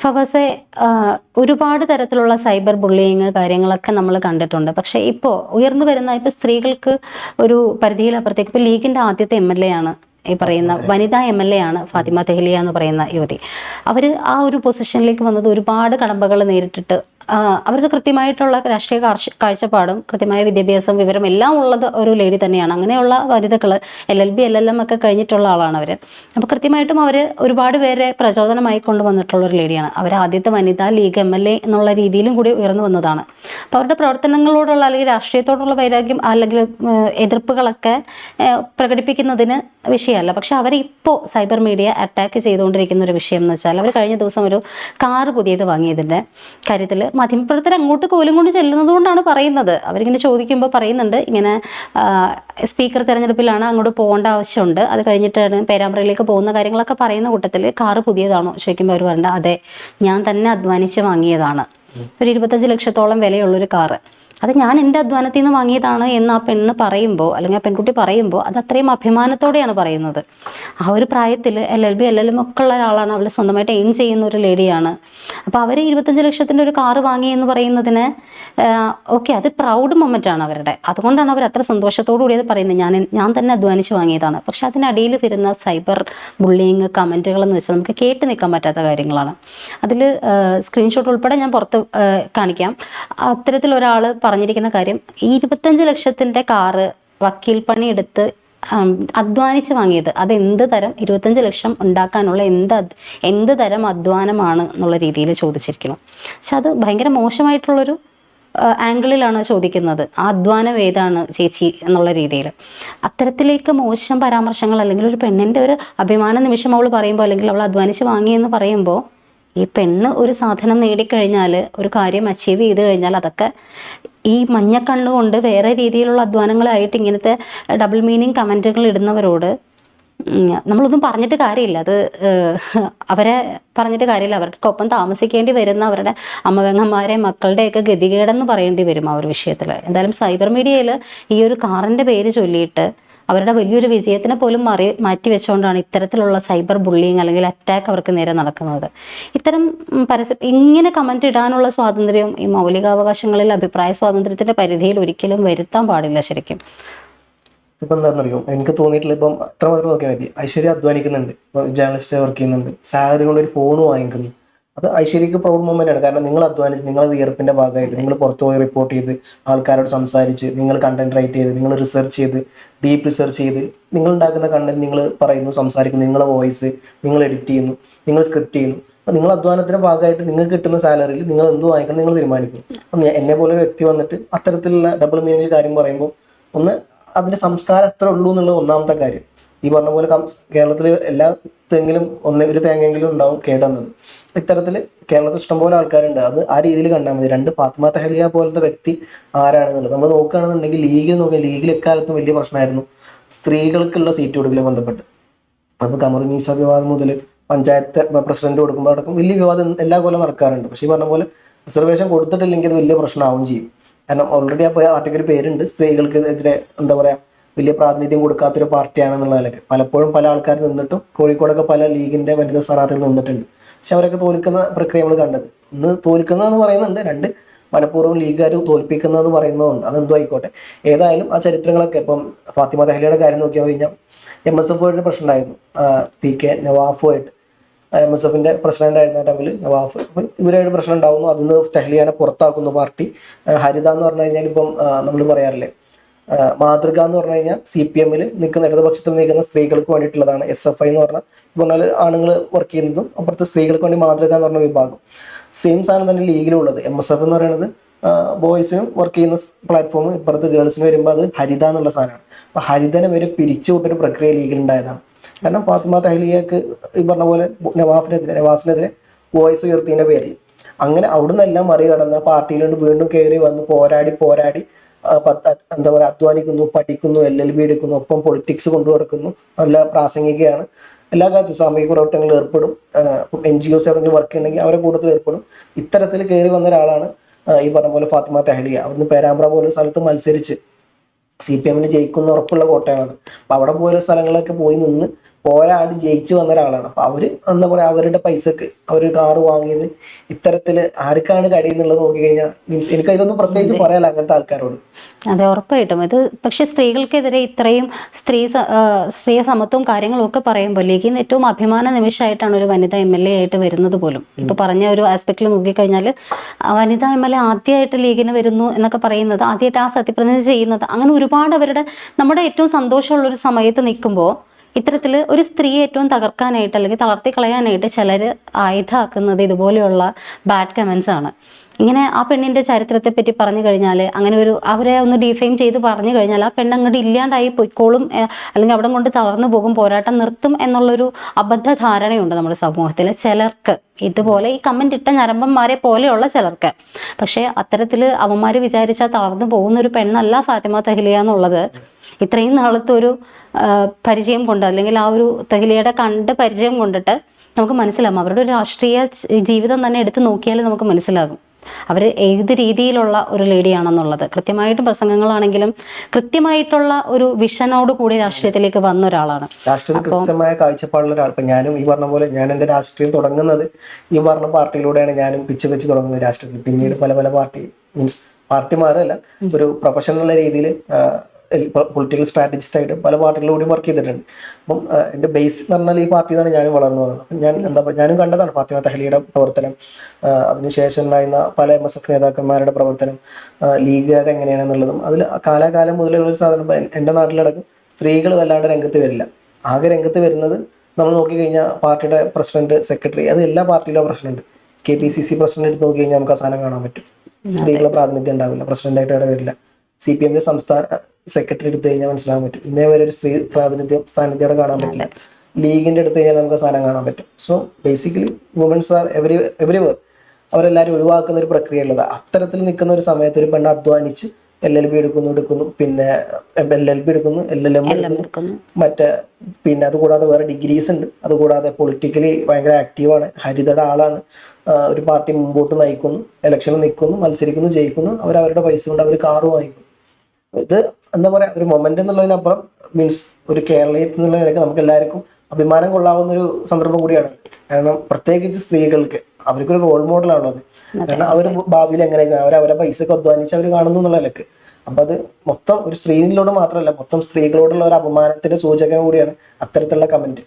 ഫവസെ ഒരുപാട് തരത്തിലുള്ള cyber bullying കാര്യങ്ങളൊക്കെ നമ്മൾ കണ്ടിട്ടുണ്ട്. പക്ഷേ ഇപ്പോൾ ഉയർന്നു വരുന്ന ഇപ്പോൾ സ്ത്രീകൾക്ക് ഒരു പരിധിയിലപ്പുറത്തേക്ക് ഇപ്പോൾ ലീഗിൻ്റെ ആദ്യത്തെ MLA ആണ് ഈ പറയുന്ന വനിതാ MLA ആണ് ഫാത്തിമ തെഹ്ലിയ എന്ന് പറയുന്ന യുവതി. അവർ ആ ഒരു പൊസിഷനിലേക്ക് വന്നത് ഒരുപാട് കടമ്പകൾ നേരിട്ടിട്ട് അവരുടെ കൃത്യമായിട്ടുള്ള രാഷ്ട്രീയ കാഴ്ചപ്പാടും കൃത്യമായ വിദ്യാഭ്യാസം വിവരം എല്ലാം ഉള്ളത് ഒരു ലേഡി തന്നെയാണ്. അങ്ങനെയുള്ള വനിതകൾ LLB LLM ഒക്കെ കഴിഞ്ഞിട്ടുള്ള ആളാണ് അവർ. അപ്പോൾ കൃത്യമായിട്ടും അവർ ഒരുപാട് പേരെ പ്രചോദനമായി കൊണ്ടുവന്നിട്ടുള്ള ഒരു ലേഡിയാണ്. അവർ ആദ്യത്തെ വനിതാ ലീഗ് MLA എന്നുള്ള രീതിയിലും കൂടി ഉയർന്നു വന്നതാണ്. അപ്പോൾ അവരുടെ പ്രവർത്തനങ്ങളോടുള്ള അല്ലെങ്കിൽ രാഷ്ട്രീയത്തോടുള്ള വൈരാഗ്യം അല്ലെങ്കിൽ എതിർപ്പുകളൊക്കെ പ്രകടിപ്പിക്കുന്നതിന് വിഷയമല്ല. പക്ഷെ അവരിപ്പോൾ സൈബർ മീഡിയ അറ്റാക്ക് ചെയ്തുകൊണ്ടിരിക്കുന്ന ഒരു വിഷയം എന്ന് വെച്ചാൽ അവർ കഴിഞ്ഞ ദിവസം ഒരു കാറ് പുതിയത് വാങ്ങിയതിൻ്റെ കാര്യത്തിൽ മാധ്യമപ്രവർത്തകർ അങ്ങോട്ട് കോലും കൊണ്ട് ചെല്ലുന്നത് കൊണ്ടാണ് പറയുന്നത്. അവരിങ്ങനെ ചോദിക്കുമ്പോൾ പറയുന്നുണ്ട് ഇങ്ങനെ സ്പീക്കർ തെരഞ്ഞെടുപ്പിലാണ് അങ്ങോട്ട് പോകേണ്ട ആവശ്യമുണ്ട്, അത് കഴിഞ്ഞിട്ടാണ് പേരാമ്പ്രയിലേക്ക് പോകുന്ന കാര്യങ്ങളൊക്കെ പറയുന്ന കൂട്ടത്തിൽ കാറ് പുതിയതാണോ ചോദിക്കുമ്പോൾ അവർ പറയണ്ട അതെ ഞാൻ തന്നെ അധ്വാനിച്ച് വാങ്ങിയതാണ്, ഒരു 25 ലക്ഷത്തോളം വിലയുള്ളൊരു കാറ്, അത് ഞാൻ എൻ്റെ അധ്വാനത്തിൽ നിന്ന് വാങ്ങിയതാണ് എന്ന് ആ പെണ്ണ് പറയുമ്പോൾ അല്ലെങ്കിൽ ആ പെൺകുട്ടി പറയുമ്പോൾ അത് അത്രയും അഭിമാനത്തോടെയാണ് പറയുന്നത്. ആ ഒരു പ്രായത്തിൽ LLB LLM ഒക്കെ ഉള്ള ഒരാളാണ്, അവൾ സ്വന്തമായിട്ട് എയിം ചെയ്യുന്ന ഒരു ലേഡിയാണ്. അപ്പോൾ അവർ 25 ലക്ഷത്തിൻ്റെ ഒരു കാറ് വാങ്ങി എന്ന് പറയുന്നതിന് ഓക്കെ അത് പ്രൗഡ് മൊമെൻ്റ് ആണ് അവരുടെ. അതുകൊണ്ടാണ് അവർ അത്ര സന്തോഷത്തോടു കൂടി അത് പറയുന്നത് ഞാൻ തന്നെ അധ്വാനിച്ച് വാങ്ങിയതാണ്. പക്ഷെ അതിനടിയിൽ വരുന്ന സൈബർ ബുള്ളിങ് കമൻറ്റുകളെന്ന് വെച്ചാൽ നമുക്ക് കേട്ട് നിൽക്കാൻ പറ്റാത്ത കാര്യങ്ങളാണ്. അതിൽ സ്ക്രീൻഷോട്ട് ഉൾപ്പെടെ ഞാൻ പുറത്ത് കാണിക്കാം. അത്തരത്തിലൊരാൾ പറഞ്ഞിരിക്കുന്ന കാര്യം, ഈ 25 ലക്ഷത്തിൻ്റെ കാറ് വക്കീൽ പണി എടുത്ത് അധ്വാനിച്ച് വാങ്ങിയത് അത് എന്ത് തരം 25 ലക്ഷം ഉണ്ടാക്കാനുള്ള എന്ത് തരം അധ്വാനമാണ് എന്നുള്ള രീതിയിൽ ചോദിച്ചിരിക്കണം. പക്ഷെ അത് ഭയങ്കര മോശമായിട്ടുള്ളൊരു ആംഗിളിലാണ് ചോദിക്കുന്നത്. ആ അധ്വാനം ഏതാണ് ചേച്ചി എന്നുള്ള രീതിയിൽ. അത്തരത്തിലേക്ക് മോശം പരാമർശങ്ങൾ അല്ലെങ്കിൽ ഒരു പെണ്ണിൻ്റെ ഒരു അഭിമാന നിമിഷം അവൾ പറയുമ്പോൾ അല്ലെങ്കിൽ അവൾ അധ്വാനിച്ച് വാങ്ങിയെന്ന് പറയുമ്പോൾ ഈ പെണ്ണ് ഒരു സാധനം നേടിക്കഴിഞ്ഞാൽ ഒരു കാര്യം അച്ചീവ് ചെയ്ത് കഴിഞ്ഞാൽ അതൊക്കെ ഈ മഞ്ഞക്കണ്ണുകൊണ്ട് വേറെ രീതിയിലുള്ള അധ്വാനങ്ങളായിട്ട് ഇങ്ങനത്തെ ഡബിൾ മീനിങ് കമൻറ്റുകൾ ഇടുന്നവരോട് നമ്മളൊന്നും പറഞ്ഞിട്ട് കാര്യമില്ല. അത് അവരെ പറഞ്ഞിട്ട് കാര്യമില്ല. അവർക്കൊപ്പം താമസിക്കേണ്ടി വരുന്ന അവരുടെ അമ്മവെങ്ങന്മാരെ മക്കളുടെയൊക്കെ ഗതികേടെന്ന് പറയേണ്ടി വരും ആ ഒരു വിഷയത്തിൽ. എന്തായാലും സൈബർ മീഡിയയിൽ ഈ ഒരു കാറിൻ്റെ പേര് ചൊല്ലിയിട്ട് അവരുടെ വലിയൊരു വിജയത്തിനെ പോലും മാറ്റി വെച്ചുകൊണ്ടാണ് ഇത്തരത്തിലുള്ള സൈബർ ബുള്ളിങ് അല്ലെങ്കിൽ അറ്റാക്ക് അവർക്ക് നേരെ നടക്കുന്നത്. ഇത്തരം ഇങ്ങനെ കമൻറ്റ് ഇടാനുള്ള സ്വാതന്ത്ര്യം ഈ മൗലികാവകാശങ്ങളിൽ അഭിപ്രായ സ്വാതന്ത്ര്യത്തിൻ്റെ പരിധിയിൽ ഒരിക്കലും വരുത്താൻ പാടില്ല ശരിക്കും. ഇപ്പം എന്താണെന്നറിയോ, എനിക്ക് തോന്നിയിട്ടില്ല. ഇപ്പം അത്ര മാത്രം നോക്കിയാൽ മതി. ഐശ്വര്യ അധ്വാനിക്കുന്നുണ്ട്, ഇപ്പം ജേർണലിസ്റ്റ് വർക്ക് ചെയ്യുന്നുണ്ട്, സാലറി കൊണ്ട് ഒരു ഫോൺ വാങ്ങിക്കുന്നു. അത് ഐശ്വര്യക്ക് പ്രൗഡ് മൊമെന്റ് ആണ്. കാരണം നിങ്ങൾ അധ്വാനിച്ച് നിങ്ങൾ വിയർപ്പിന്റെ ഭാഗമായിട്ട് നിങ്ങൾ പുറത്തു പോയി റിപ്പോർട്ട് ചെയ്ത് ആൾക്കാരോട് സംസാരിച്ച് നിങ്ങൾ കണ്ടന്റ് റൈറ്റ് ചെയ്ത് നിങ്ങൾ റിസർച്ച് ചെയ്ത് ഡീപ്പ് റിസർച്ച് ചെയ്ത് നിങ്ങൾ ഉണ്ടാക്കുന്ന കണ്ടന്റ് നിങ്ങൾ പറയുന്നു, സംസാരിക്കുന്നു, നിങ്ങളെ വോയിസ് നിങ്ങൾ എഡിറ്റ് ചെയ്യുന്നു, നിങ്ങൾ സ്ക്രിപ്റ്റ് ചെയ്യുന്നു. അപ്പം നിങ്ങൾ അധ്വാനത്തിന്റെ ഭാഗമായിട്ട് നിങ്ങൾക്ക് കിട്ടുന്ന സാലറിയിൽ നിങ്ങൾ എന്ത് വാങ്ങിക്കണം നിങ്ങൾ തീരുമാനിക്കും. അപ്പം എന്നെ പോലെ ഒരു വ്യക്തി വന്നിട്ട് അത്തരത്തിലുള്ള ഡബിൾ മീനിങ് കാര്യം പറയുമ്പോൾ ഒന്ന് അതിന്റെ സംസ്കാരം എത്ര ഉള്ളൂ എന്നുള്ളത് ഒന്നാമത്തെ കാര്യം. ഈ പറഞ്ഞ പോലെ കേരളത്തിൽ എല്ലാ തെങ്ങിലും ഒരു തേങ്ങയെങ്കിലും ഉണ്ടാവും കേടുന്നത്. ഇത്തരത്തിൽ കേരളത്തിൽ ഇഷ്ടംപോലെ ആൾക്കാരുണ്ട്. അത് ആ രീതിയിൽ കണ്ടാൽ മതി. രണ്ട് ഫാത്തിമ തെഹ്ലിയ പോലത്തെ വ്യക്തി ആരാണെന്നുള്ളത് നമ്മൾ നോക്കുകയാണെന്നുണ്ടെങ്കിൽ ലീഗിൽ എക്കാലത്തും വലിയ പ്രശ്നമായിരുന്നു സ്ത്രീകൾക്കുള്ള സീറ്റ് കൊടുക്കലുമായി ബന്ധപ്പെട്ട്. അപ്പോൾ കമറുന്നീസ വിവാദം മുതൽ പഞ്ചായത്ത് പ്രസിഡന്റ് കൊടുക്കുമ്പോൾ അടക്കം വലിയ വിവാദം എല്ലാ കൊല്ലം നടക്കാറുണ്ട്. പക്ഷേ ഈ പറഞ്ഞ പോലെ റിസർവേഷൻ കൊടുത്തിട്ടില്ലെങ്കിൽ അത് വലിയ പ്രശ്നമാവും ചെയ്യും. കാരണം ഓൾറെഡി ആ പാർട്ടിക്ക് ഒരു പേരുണ്ട്, സ്ത്രീകൾക്ക് എതിരെ എന്താ പറയുക വലിയ പ്രാതിനിധ്യം കൊടുക്കാത്തൊരു പാർട്ടിയാണെന്നുള്ള നിലയ്ക്ക് പലപ്പോഴും പല ആൾക്കാർ നിന്നിട്ടും കോഴിക്കോടൊക്കെ പല ലീഗിന്റെ വനിതാ സ്ഥാനാർത്ഥികൾ നിന്നിട്ടുണ്ട്. പക്ഷെ അവരൊക്കെ തോൽക്കുന്ന പ്രക്രിയ നമ്മൾ കണ്ടത്. ഒന്ന് തോൽക്കുന്നതെന്ന് പറയുന്നുണ്ട്, രണ്ട് മനഃപൂർവ്വം ലീഗുകാർ തോൽപ്പിക്കുന്നതെന്ന് പറയുന്നതുകൊണ്ട് അതെന്തോ ആയിക്കോട്ടെ. ഏതായാലും ആ ചരിത്രങ്ങളൊക്കെ ഇപ്പം ഫാത്തിമ തെഹ്ലിയുടെ കാര്യം നോക്കിയാൽ കഴിഞ്ഞാൽ MSF പ്രശ്നം ഉണ്ടായിരുന്നു, PK നവാഫുമായിട്ട്. MSFന്റെ പ്രസിഡന്റ് ആയിരുന്ന ടൈമിൽ നവാഫ് ഇവരായിട്ട് പ്രശ്നം ഉണ്ടാകുന്നു. അതിന് തെഹ്ലിയാനെ പുറത്താക്കുന്നു പാർട്ടി. ഹരിത എന്ന് പറഞ്ഞു കഴിഞ്ഞാൽ ഇപ്പം നമ്മൾ പറയാറില്ലേ മാതൃക എന്ന് പറഞ്ഞു കഴിഞ്ഞാൽ CPM നിൽക്കുന്ന ഇടതുപക്ഷത്തിൽ നിൽക്കുന്ന സ്ത്രീകൾക്ക് വേണ്ടിയിട്ടുള്ളതാണ്. SFI എന്ന് പറഞ്ഞാൽ ആണുങ്ങൾ വർക്ക് ചെയ്യുന്നതും അപ്പുറത്ത് സ്ത്രീകൾക്ക് വേണ്ടി മാതൃക എന്ന് പറഞ്ഞ വിഭാഗം. സെയിം സാധനം തന്നെ ലീഗിലുള്ളത്. MSF എന്ന് പറയുന്നത് ബോയ്സിനും വർക്ക് ചെയ്യുന്ന പ്ലാറ്റ്ഫോം, ഇപ്പുറത്ത് ഗേൾസിന് വരുമ്പോൾ അത് ഹരിത എന്നുള്ള സാധനമാണ്. അപ്പോൾ ഹരിതനെ വരെ പിരിച്ചുവിട്ടൊരു പ്രക്രിയ ലീഗിലുണ്ടായതാണ്. കാരണം ഫാത്തിമ തെഹ്ലിയക്ക് ഈ പറഞ്ഞ പോലെ നവാസിനെതിരെ വോയിസ് ഉയർത്തിയതിൻ്റെ പേരിൽ അങ്ങനെ അവിടുന്ന് എല്ലാം മറികടന്ന് പാർട്ടിയിലോട്ട് വീണ്ടും കയറി വന്ന് പോരാടി എന്താ പറയുക അധ്വാനിക്കുന്നു, പഠിക്കുന്നു, LLB എടുക്കുന്നു, ഒപ്പം പൊളിറ്റിക്സ് കൊണ്ടു നടക്കുന്നു. നല്ല പ്രാസംഗികയാണ്. എല്ലാ കാര്യത്തിലും സാമൂഹിക പ്രവർത്തനങ്ങളിൽ ഏർപ്പെടും. NGOs എവിടെയെങ്കിലും വർക്ക് ഉണ്ടെങ്കിൽ അവരെ കൂട്ടത്തിൽ ഏർപ്പെടും. ഇത്തരത്തിൽ കയറി വന്ന ഒരാളാണ് ഈ പറഞ്ഞ പോലെ ഫാത്തിമ തെഹ്ലിയ. അവിടുന്ന് പേരാമ്പ്ര പോലെ സ്ഥലത്ത് മത്സരിച്ച് CPM ജയിക്കുന്ന ഉറപ്പുള്ള കോട്ടയാണ്. അപ്പം അവിടെ പോയ സ്ഥലങ്ങളൊക്കെ പോയി നിന്ന് പോരാടി ജയിച്ചു വന്ന ഒരാളാണ്. അപ്പൊ അവര് എന്താ പറയാ അവരുടെ പൈസക്ക് അവര് കാറ് വാങ്ങിയത് ഇത്തരത്തില് ആർക്കാണ് കഴിയുന്നുള്ളത് നോക്കി കഴിഞ്ഞാൽ മീൻസ് എനിക്ക് അതിലൊന്നും പ്രത്യേകിച്ച് പറയാല്ല അങ്ങനത്തെ ആൾക്കാരോട്. അതെ, ഉറപ്പായിട്ടും ഇത്. പക്ഷെ സ്ത്രീകൾക്കെതിരെ ഇത്രയും സ്ത്രീ സമത്വവും കാര്യങ്ങളും ഒക്കെ പറയുമ്പോൾ ലീഗിന് ഏറ്റവും അഭിമാന നിമിഷമായിട്ടാണ് ഒരു വനിതാ MLA ആയിട്ട് വരുന്നത് പോലും. ഇപ്പൊ പറഞ്ഞ ഒരു ആസ്പെക്റ്റിൽ നോക്കിക്കഴിഞ്ഞാൽ വനിതാ MLA ആദ്യമായിട്ട് ലീഗിന് വരുന്നു എന്നൊക്കെ പറയുന്നത്, ആദ്യമായിട്ട് ആ സത്യപ്രതിജ്ഞ ചെയ്യുന്നത്, അങ്ങനെ ഒരുപാട് അവരുടെ നമ്മുടെ ഏറ്റവും സന്തോഷമുള്ള ഒരു സമയത്ത് നിൽക്കുമ്പോൾ ഇത്തരത്തിൽ ഒരു സ്ത്രീയെ ഏറ്റവും തകർക്കാനായിട്ട് അല്ലെങ്കിൽ തളർത്തി കളയാനായിട്ട് ചിലർ ആയുധമാക്കുന്നത് ഇതുപോലെയുള്ള ബാഡ് കമൻസ് ആണ്. ഇങ്ങനെ ആ പെണ്ണിന്റെ ചരിത്രത്തെ പറ്റി പറഞ്ഞു കഴിഞ്ഞാൽ, അങ്ങനെ ഒരു അവരെ ഒന്ന് ഡിഫെയിം ചെയ്ത് പറഞ്ഞു കഴിഞ്ഞാൽ ആ പെണ്ണ് അങ്ങോട്ട് ഇല്ലാണ്ടായി പൊയ്ക്കോളും, അല്ലെങ്കിൽ അവിടെ കൊണ്ട് തളർന്നു പോകും, പോരാട്ടം നിർത്തും എന്നുള്ളൊരു അബദ്ധ ധാരണയുണ്ട് നമ്മുടെ സമൂഹത്തിൽ ചിലർക്ക്, ഇതുപോലെ ഈ കമന്റ് ഇട്ട ഞരമ്പന്മാരെ പോലെയുള്ള ചിലർക്ക്. പക്ഷേ അത്തരത്തിൽ അവന്മാർ വിചാരിച്ചാൽ തളർന്നു പോകുന്ന ഒരു പെണ്ണല്ല ഫാത്തിമ തഹ്ലിയ എന്നുള്ളത് ഇത്രയും നാളത്തെ ഒരു പരിചയം കൊണ്ട്, അല്ലെങ്കിൽ ആ ഒരു തഹ്ലിയയുടെ കണ്ട് പരിചയം കൊണ്ടിട്ട് നമുക്ക് മനസ്സിലാകും. അവരുടെ ഒരു രാഷ്ട്രീയ ജീവിതം തന്നെ എടുത്ത് നോക്കിയാൽ നമുക്ക് മനസ്സിലാകും അവർ ഏത് രീതിയിലുള്ള ഒരു ലേഡിയാണെന്നുള്ളത്. കൃത്യമായിട്ടും പ്രസംഗങ്ങളാണെങ്കിലും കൃത്യമായിട്ടുള്ള ഒരു വിഷനോട് കൂടി രാഷ്ട്രീയത്തിലേക്ക് വന്ന ഒരാളാണ്. രാഷ്ട്രീയത്തിൽ കൃത്യമായ കാഴ്ചപ്പാടുള്ള ഒരാൾ. ഇപ്പൊ ഞാനും ഈ പറഞ്ഞ പോലെ ഞാൻ എന്റെ രാഷ്ട്രീയം തുടങ്ങുന്നത് ഈ പറഞ്ഞ പാർട്ടിയിലൂടെയാണ്. ഞാനും പിച്ച് വെച്ച് തുടങ്ങുന്നത് രാഷ്ട്രീയത്തിൽ. പിന്നീട് പല പല പാർട്ടി മീൻസ് പാർട്ടി മാറല്ല, ഒരു പ്രൊഫഷണൽ രീതിയിൽ പൊളിറ്റിക്കൽ സ്ട്രാറ്റജിസ്റ്റ് ആയിട്ട് പല പാർട്ടികളിലൂടെയും വർക്ക് ചെയ്തിട്ടുണ്ട്. അപ്പം എൻ്റെ ബേസ് എന്ന് പറഞ്ഞാൽ ഈ പാർട്ടിയിൽ നിന്നാണ് ഞാൻ വളർന്നു വന്നത്. അപ്പം ഞാൻ എന്താ പറയുക, ഞാനും കണ്ടതാണ് ഫാത്തിമ തഹ്ലിയുടെ പ്രവർത്തനം, അതിനുശേഷം ഉണ്ടായിരുന്ന പല MSF നേതാക്കന്മാരുടെ പ്രവർത്തനം, ലീഗുകാർ എങ്ങനെയാണെന്നുള്ളതും. അതിൽ കാലാകാലം മുതലുള്ള ഒരു സാധനം എൻ്റെ നാട്ടിലടക്കം സ്ത്രീകൾ വല്ലാണ്ട് രംഗത്ത് വരില്ല. ആകെ രംഗത്ത് വരുന്നത് നമ്മൾ നോക്കിക്കഴിഞ്ഞാൽ പാർട്ടിയുടെ പ്രസിഡന്റ്, സെക്രട്ടറി, അത് എല്ലാ പാർട്ടിയിലും പ്രസിഡന്റ്. KPCC പ്രസിഡന്റ് എടുത്ത് നോക്കി കഴിഞ്ഞാൽ നമുക്ക് അവസാനം കാണാൻ പറ്റും സ്ത്രീകളുടെ പ്രാതിനിധ്യം ഉണ്ടാവില്ല, പ്രസിഡന്റായിട്ട് അവിടെ വരില്ല. CPM സംസ്ഥാന സെക്രട്ടറി എടുത്തു കഴിഞ്ഞാൽ മനസ്സിലാകാൻ പറ്റും ഇന്നേ വരെ ഒരു സ്ത്രീ സാന്നിധ്യം അവിടെ കാണാൻ പറ്റില്ല. ലീഗിന്റെ എടുത്തു കഴിഞ്ഞാൽ നമുക്ക് സാധനം കാണാൻ പറ്റും. So basically womens are everywhere, അവരെല്ലാവരും ഒഴിവാക്കുന്ന ഒരു പ്രക്രിയ ഉള്ളത്. അത്തരത്തിൽ നിൽക്കുന്ന ഒരു സമയത്ത് ഒരു പെണ്ണ് അധ്വാനിച്ച് LLB എടുക്കുന്നു, പിന്നെ LLB എടുക്കുന്നു, LLM എടുക്കുന്നു, മറ്റേ പിന്നെ അതുകൂടാതെ വേറെ ഡിഗ്രീസ് ഉണ്ട്. അതുകൂടാതെ പൊളിറ്റിക്കലി ഭയങ്കര ആക്റ്റീവാണ്, ഹരിതയുടെ ആളാണ്. ഒരു പാർട്ടി മുമ്പോട്ട് നയിക്കുന്നു, ഇലക്ഷനിൽ നിൽക്കുന്നു, മത്സരിക്കുന്നു, ജയിക്കുന്നു. അവരുടെ പൈസ കൊണ്ട് അവർ കാറ് വാങ്ങിക്കുന്നു. ഇത് എന്താ പറയാ, ഒരു മൊമെന്റ് എന്നുള്ളതിനപ്പുറം മീൻസ് ഒരു കേരളീയത്തിൽ എന്നുള്ള നിലയ്ക്ക് നമുക്ക് എല്ലാവർക്കും അഭിമാനം കൊള്ളാവുന്ന ഒരു സന്ദർഭം കൂടിയാണ്. കാരണം പ്രത്യേകിച്ച് സ്ത്രീകൾക്ക് അവർക്കൊരു റോൾ മോഡലാണോ അത്. കാരണം അവർ ഭാവിയിൽ എങ്ങനെയായിരിക്കും അവരെ പൈസക്ക് അധ്വാനിച്ച് അവർ കാണുന്നു എന്നുള്ള നിലക്ക്. അപ്പൊ അത് മൊത്തം ഒരു സ്ത്രീയിലോട് മാത്രമല്ല, മൊത്തം സ്ത്രീകളോടുള്ള ഒരു അപമാനത്തിന്റെ സൂചകം കൂടിയാണ് അത്തരത്തിലുള്ള കമന്റ്.